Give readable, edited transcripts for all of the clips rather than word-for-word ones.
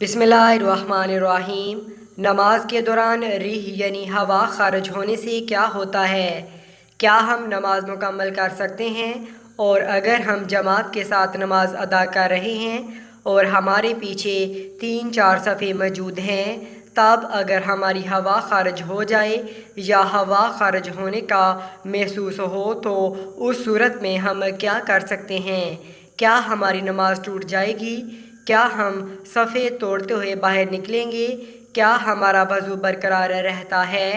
बिस्मिल्लाहिर्रहमानिर्रहीम। नमाज के दौरान रीह यानी हवा खारिज होने से क्या होता है? क्या हम नमाज मुकम्मल कर सकते हैं? और अगर हम जमात के साथ नमाज अदा कर रहे हैं और हमारे पीछे 3-4 सफ़े मौजूद हैं, तब अगर हमारी हवा खारिज हो जाए या हवा खारिज होने का महसूस हो तो उस सूरत में हम क्या कर सकते हैं? क्या हमारी नमाज टूट जाएगी? क्या हम सफ़े तोड़ते हुए बाहर निकलेंगे? क्या हमारा वज़ू बरकरार रहता है?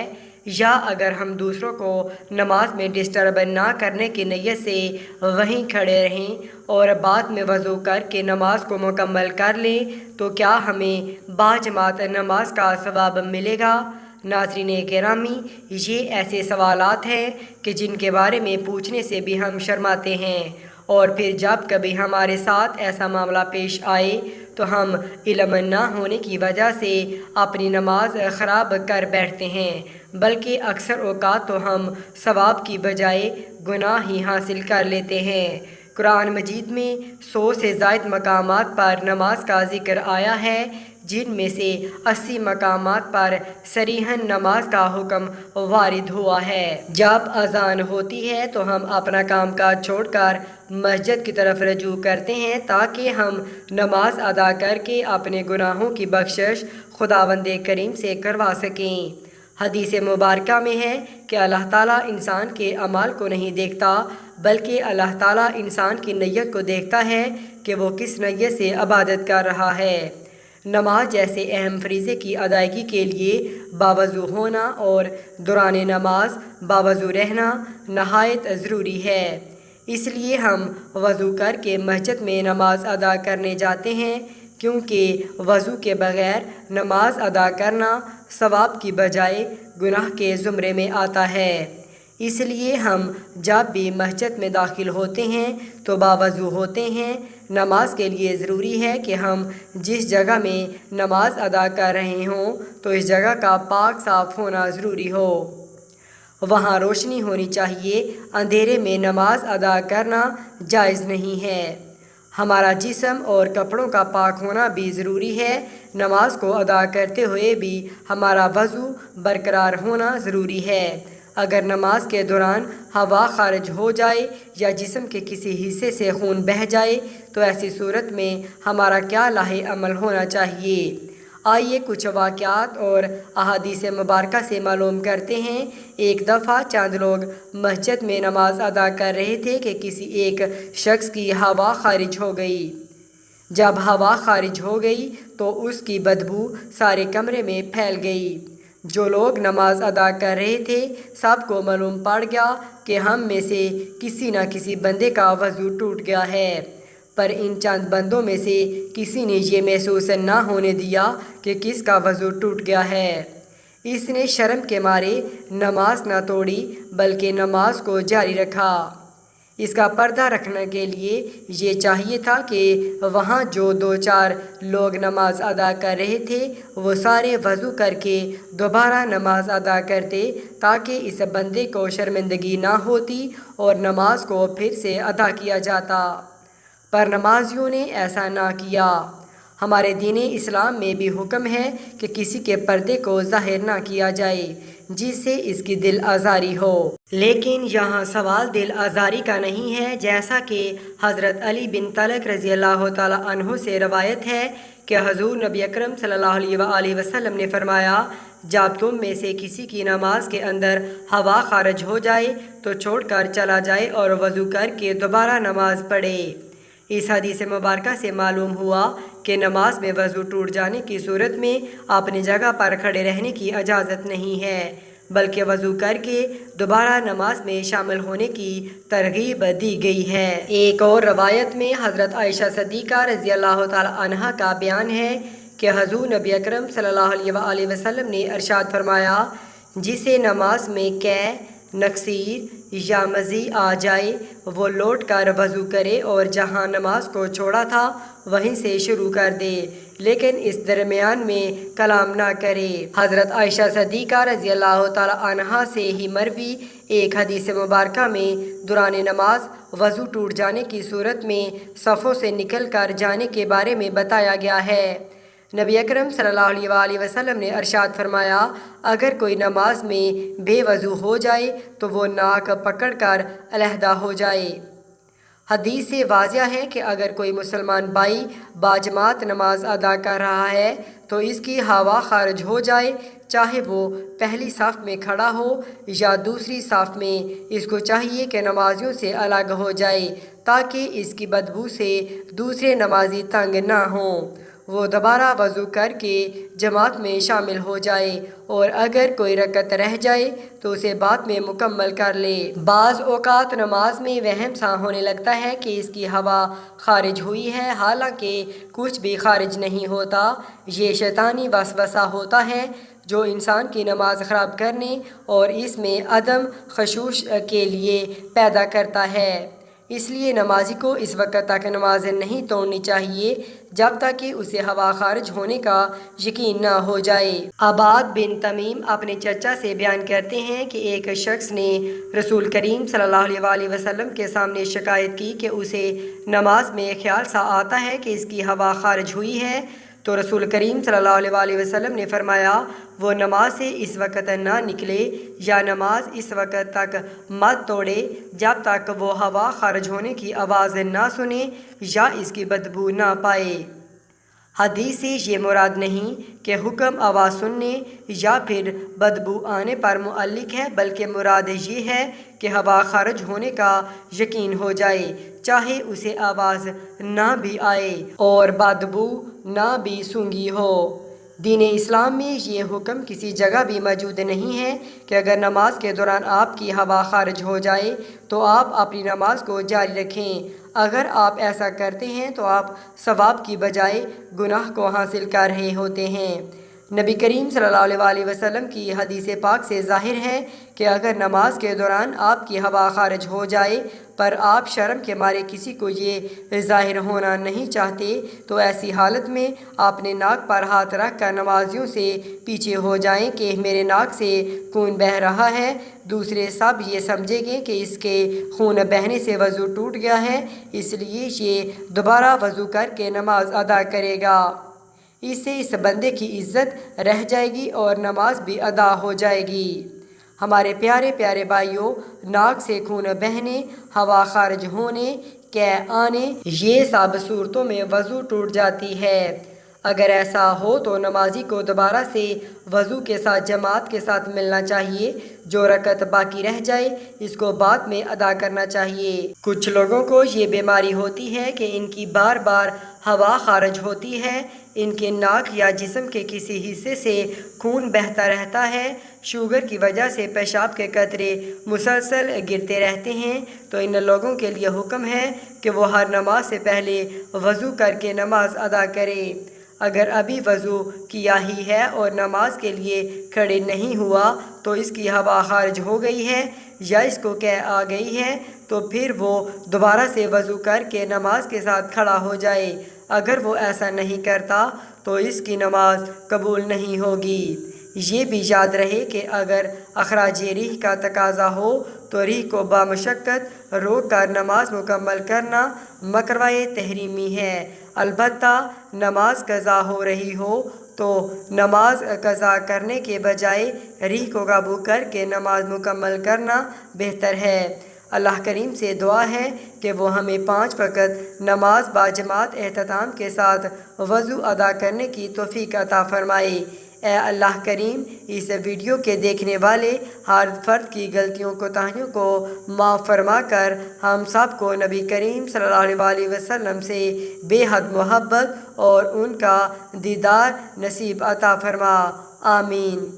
या अगर हम दूसरों को नमाज में डिस्टर्ब ना करने की नीयत से वहीं खड़े रहें और बाद में वज़ू करके नमाज को मुकम्मल कर लें तो क्या हमें बाजमात नमाज का सवाब मिलेगा? नाज़रीन गिरामी, ये ऐसे सवालात हैं कि जिनके बारे में पूछने से भी हम शर्माते हैं, और फिर जब कभी हमारे साथ ऐसा मामला पेश आए तो हम इल्म ना होने की वजह से अपनी नमाज ख़राब कर बैठते हैं, बल्कि अक्सर औक़ात तो हम सवाब की बजाय गुनाह ही हासिल कर लेते हैं। कुरान मजीद में 100 से ज़ायद मकामात पर नमाज का ज़िक्र आया है, जिनमें से 80 मकामात पर सरीहन नमाज का हुक्म वारिद हुआ है। जब अज़ान होती है तो हम अपना काम काज छोड़कर मस्जिद की तरफ रजू करते हैं ताकि हम नमाज अदा करके अपने गुनाहों की बख्शिश खुदावंद करीम से करवा सकें। हदीस मुबारका में है कि अल्लाह ताला इंसान के अमाल को नहीं देखता, बल्कि अल्लाह ताला इंसान की नीयत को देखता है कि वो किस नीयत से इबादत कर रहा है। नमाज जैसे अहम फरीज़े की अदायगी के लिए बावज़ू होना और दौरान नमाज बावज़ू रहना नहायत ज़रूरी है। इसलिए हम वज़ू करके मस्जिद में नमाज अदा करने जाते हैं, क्योंकि वज़ू के बग़ैर नमाज अदा करना सवाब की बजाय गुनाह के ज़ुमरे में आता है। इसलिए हम जब भी मस्जिद में दाखिल होते हैं तो बावज़ू होते हैं। नमाज के लिए ज़रूरी है कि हम जिस जगह में नमाज अदा कर रहे हों तो इस जगह का पाक साफ़ होना ज़रूरी हो, वहाँ रोशनी होनी चाहिए। अंधेरे में नमाज अदा करना जायज़ नहीं है। हमारा जिस्म और कपड़ों का पाक होना भी ज़रूरी है। नमाज को अदा करते हुए भी हमारा वज़ू बरकरार होना ज़रूरी है। अगर नमाज के दौरान हवा खारिज हो जाए या जिस्म के किसी हिस्से से खून बह जाए तो ऐसी सूरत में हमारा क्या लाहे अमल होना चाहिए? आइए कुछ वाक़यात और अहादीस मुबारका से मालूम करते हैं। एक दफ़ा चंद लोग मस्जिद में नमाज अदा कर रहे थे कि किसी एक शख्स की हवा खारिज हो गई। जब हवा खारिज हो गई तो उसकी बदबू सारे कमरे में फैल गई। जो लोग नमाज अदा कर रहे थे सबको मालूम पड़ गया कि हम में से किसी न किसी बंदे का वज़ू टूट गया है, पर इन चंद बंदों में से किसी ने ये महसूस ना होने दिया कि किसका वज़ू टूट गया है। इसने शर्म के मारे नमाज न तोड़ी, बल्कि नमाज को जारी रखा। इसका पर्दा रखने के लिए ये चाहिए था कि वहाँ जो 2-4 लोग नमाज अदा कर रहे थे वो सारे वज़ू करके दोबारा नमाज अदा करते, ताकि इस बंदे को शर्मिंदगी ना होती और नमाज को फिर से अदा किया जाता। पर नमाजियों ने ऐसा ना किया। हमारे दीन इस्लाम में भी हुक्म है कि किसी के पर्दे को ज़ाहिर ना किया जाए जिससे इसकी दिल आज़ारी हो। लेकिन यहाँ सवाल दिल आज़ारी का नहीं है। जैसा कि हज़रत अली बिन तलक रज़ी अल्लाह तआला अन्हु से रवायत है कि हज़ूर नबी अकरम सल्लल्लाहु अलैहि वसल्लम ने फरमाया, जब तुम में से किसी की नमाज के अंदर हवा खारिज हो जाए तो छोड़कर चला जाए और वज़ू करके दोबारा नमाज पढ़े। इस हदीस मुबारका से मालूम हुआ कि नमाज में वज़ू टूट जाने की सूरत में अपनी जगह पर खड़े रहने की इजाज़त नहीं है, बल्कि वज़ू करके दोबारा नमाज में शामिल होने की तरगीब दी गई है। एक और रवायत में हज़रत आयशा सिद्दीक़ा रज़ी अल्लाह तआला अन्हा का बयान है कि हज़ूर नबी अकरम सल्लल्लाहु अलैहि वसल्लम ने इरशाद फरमाया, जिसे नमाज में कै नक्सीर या मज़ी आ जाए वो लौट कर वज़ू करे और जहाँ नमाज को छोड़ा था वहीं से शुरू कर दे, लेकिन इस दरमियान में कलाम ना करे। हज़रत आयशा सिद्दीक़ा रज़ी अल्लाह तआला अन्हा से ही मरवी एक हदीस मुबारका में दौरान नमाज वज़ू टूट जाने की सूरत में सफ़ों से निकल कर जाने के बारे में बताया गया है। نبی اکرم صلی اللہ علیہ وسلم نے ارشاد فرمایا، اگر کوئی نماز میں بے وضو ہو جائے تو وہ ناک پکڑ کر علیحدہ ہو جائے۔ حدیث سے واضح ہے کہ اگر کوئی مسلمان بھائی باجماعت نماز ادا کر رہا ہے تو اس کی ہوا خارج ہو جائے، چاہے وہ پہلی صف میں کھڑا ہو یا دوسری صف میں، اس کو چاہیے کہ نمازیوں سے الگ ہو جائے تاکہ اس کی بدبو سے دوسرے نمازی تنگ نہ ہوں۔ وہ دوبارہ وضو کر کے جماعت میں شامل ہو جائے اور اگر کوئی رکعت رہ جائے تو اسے بعد میں مکمل کر لے۔ بعض اوقات نماز میں وہم سا ہونے لگتا ہے کہ اس کی ہوا خارج ہوئی ہے، حالانکہ کچھ بھی خارج نہیں ہوتا۔ یہ شیطانی وسوسہ ہوتا ہے جو انسان کی نماز خراب کرنے اور اس میں عدم خشوع کے لیے پیدا کرتا ہے۔ اس لیے نمازی کو اس وقت تک نماز نہیں توڑنی چاہیے جب تک کہ اسے ہوا خارج ہونے کا یقین نہ ہو جائے۔ عباد بن تمیم اپنے چچا سے بیان کرتے ہیں کہ ایک شخص نے رسول کریم صلی اللہ علیہ وسلم کے سامنے شکایت کی کہ اسے نماز میں خیال سا آتا ہے کہ اس کی ہوا خارج ہوئی ہے، تو رسول کریم صلی اللہ علیہ وسلم نے فرمایا، وہ نماز سے اس وقت نہ نکلے یا نماز اس وقت تک مت توڑے جب تک وہ ہوا خارج ہونے کی آواز نہ سنے یا اس کی بدبو نہ پائے۔ حدیث سے یہ مراد نہیں کہ حکم آواز سننے یا پھر بدبو آنے پر معلق ہے، بلکہ مراد یہ ہے کہ ہوا خارج ہونے کا یقین ہو جائے، چاہے اسے آواز نہ بھی آئے اور بدبو نہ بھی سونگھی ہو۔ دین اسلام میں یہ حکم کسی جگہ بھی موجود نہیں ہے کہ اگر نماز کے دوران آپ کی ہوا خارج ہو جائے تو آپ اپنی نماز کو جاری رکھیں۔ اگر آپ ایسا کرتے ہیں تو آپ ثواب کی بجائے گناہ کو حاصل کر رہے ہوتے ہیں۔ نبی کریم صلی اللہ علیہ وسلم کی حدیث پاک سے ظاہر ہے کہ اگر نماز کے دوران آپ کی ہوا خارج ہو جائے پر آپ شرم کے مارے کسی کو یہ ظاہر ہونا نہیں چاہتے تو ایسی حالت میں اپنے ناک پر ہاتھ رکھ کر نمازیوں سے پیچھے ہو جائیں کہ میرے ناک سے خون بہہ رہا ہے، دوسرے سب یہ سمجھیں گے کہ اس کے خون بہنے سے وضو ٹوٹ گیا ہے، اس لیے یہ دوبارہ وضو کر کے نماز ادا کرے گا۔ اس سے اس بندے کی عزت رہ جائے گی اور نماز بھی ادا ہو جائے گی۔ ہمارے پیارے پیارے بھائیوں، ناک سے خون بہنے، ہوا خارج ہونے، قے آنے، یہ سب صورتوں میں وضو ٹوٹ جاتی ہے۔ اگر ایسا ہو تو نمازی کو دوبارہ سے وضو کے ساتھ جماعت کے ساتھ ملنا چاہیے، جو رکعت باقی رہ جائے اس کو بعد میں ادا کرنا چاہیے۔ کچھ لوگوں کو یہ بیماری ہوتی ہے کہ ان کی بار بار ہوا خارج ہوتی ہے، ان کے ناک یا جسم کے کسی حصے سے خون بہتا رہتا ہے، شوگر کی وجہ سے پیشاب کے قطرے مسلسل گرتے رہتے ہیں، تو ان لوگوں کے لیے حکم ہے کہ وہ ہر نماز سے پہلے وضو کر کے نماز ادا کرے۔ اگر ابھی وضو کیا ہی ہے اور نماز کے لیے کھڑے نہیں ہوا تو اس کی ہوا خارج ہو گئی ہے یا اس کو قے آ گئی ہے تو پھر وہ دوبارہ سے وضو کر کے نماز کے ساتھ کھڑا ہو جائے۔ اگر وہ ایسا نہیں کرتا تو اس کی نماز قبول نہیں ہوگی۔ یہ بھی یاد رہے کہ اگر اخراج ریح کا تقاضا ہو تو ریح کو بامشقت روک کر نماز مکمل کرنا مکروہ تحریمی ہے، البتہ نماز قضا ہو رہی ہو تو نماز قضا کرنے کے بجائے ریح کو قابو کر کے نماز مکمل کرنا بہتر ہے۔ اللہ کریم سے دعا ہے کہ وہ ہمیں 5 وقت نماز باجماعت اہتمام کے ساتھ وضو ادا کرنے کی توفیق عطا فرمائے۔ اے اللہ کریم، اس ویڈیو کے دیکھنے والے ہر فرد کی غلطیوں کوتاہیوں کو معاف فرما کر ہم سب کو نبی کریم صلی اللہ علیہ وسلم سے بے حد محبت اور ان کا دیدار نصیب عطا فرما، آمین۔